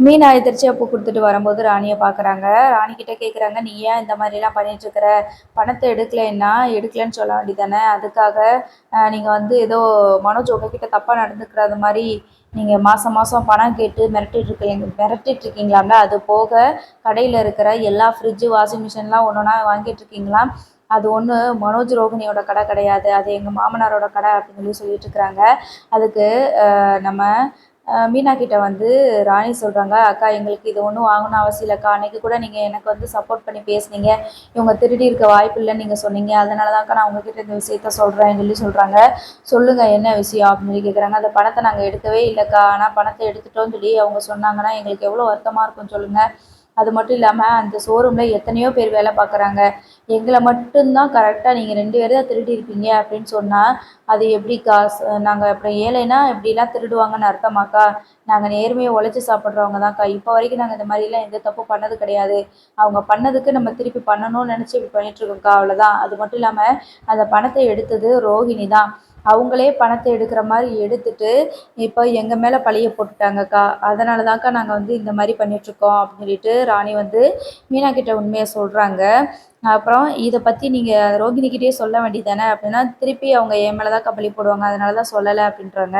மீனா எதிர்ச்சியா பூ கொடுத்துட்டு வரும்போது ராணியை பார்க்குறாங்க. ராணிக்கிட்ட கேட்குறாங்க, நீ ஏன் இந்த மாதிரிலாம் பண்ணிகிட்ருக்கிற? பணத்தை எடுக்கலைன்னா எடுக்கலைன்னு சொல்ல வேண்டியதானே? அதுக்காக நீங்கள் வந்து ஏதோ மனோஜ் உங்ககிட்ட தப்பாக நடந்துக்கிறது மாதிரி நீங்கள் மாதம் மாதம் பணம் கேட்டு மிரட்டிட்டு இருக்கீங்களாம்ல. அது போக கடையில் இருக்கிற எல்லா ஃப்ரிட்ஜு வாஷிங் மிஷின்லாம் ஒன்று ஒன்றா வாங்கிட்டு இருக்கீங்களாம். அது ஒன்று மனோஜ் ரோகிணியோட கடை கிடையாது, அது எங்கள் மாமனாரோட கடை அப்படின்னு சொல்லிட்டு இருக்கிறாங்க. அதுக்கு நம்ம மீனா கிட்ட வந்து ராணி சொல்கிறாங்க, அக்கா எங்களுக்கு இது ஒன்றும் வாங்கணும் அவசியம் இல்லைக்கா. அன்றைக்கி கூட நீங்கள் எனக்கு வந்து சப்போர்ட் பண்ணி பேசுனீங்க, இவங்க திருடி இருக்க வாய்ப்பு இல்லைன்னு நீங்கள் சொன்னீங்க, அதனால தான்க்கா நான் உங்ககிட்ட இந்த விஷயத்த சொல்கிறேன்னு சொல்கிறாங்க. சொல்லுங்கள் என்ன விஷயம் அப்படின்னு சொல்லி கேட்குறாங்க. அந்த பணத்தை நாங்கள் எடுக்கவே இல்லைக்கா, ஆனால் பணத்தை எடுத்துட்டோன்னு சொல்லி அவங்க சொன்னாங்கன்னா எங்களுக்கு எவ்வளோ வருத்தமாக இருக்கும் சொல்லுங்கள். அது மட்டும் இல்லாமல் அந்த ஷோரூமில் எத்தனையோ பேர் வேலை பார்க்குறாங்க, எங்களை மட்டும்தான் கரெக்டாக நீங்கள் 2 பேர் தான் திருடியிருப்பீங்க அப்படின்னு சொன்னால் அது எப்படிக்கா? நாங்கள் அப்புறம் ஏழைனா இப்படிலாம் திருடுவாங்கன்னு அர்த்தமாக்கா? நாங்கள் நேர்மையாக உழைச்சி சாப்பிட்றவங்க தான்க்கா. இப்போ வரைக்கும் நாங்கள் இந்த மாதிரிலாம் எந்த தப்பும் பண்ணது கிடையாது. அவங்க பண்ணதுக்கு நம்ம திருப்பி பண்ணணும்னு நினச்சி இப்படி பண்ணிகிட்ருக்கோங்க்கா, அவ்வளோதான். அது மட்டும் இல்லாமல் அந்த பணத்தை எடுத்தது ரோஹிணி தான். அவங்களே பணத்தை எடுக்கிற மாதிரி எடுத்துட்டு இப்போ எங்கள் மேலே பழிய போட்டுட்டாங்கக்கா. அதனால தான்க்கா நாங்கள் வந்து இந்த மாதிரி பண்ணிகிட்ருக்கோம் அப்படின்னு சொல்லிட்டு ராணி வந்து மீனா கிட்ட உண்மையை சொல்கிறாங்க. அப்புறம் இதை பற்றி நீங்கள் ரோகிணிக்கிட்டேயே சொல்ல வேண்டியது தானே அப்படின்னா, திருப்பி அவங்க என் மேலே தான் பழி போடுவாங்க, அதனால தான் சொல்லலை அப்படின்றாங்க.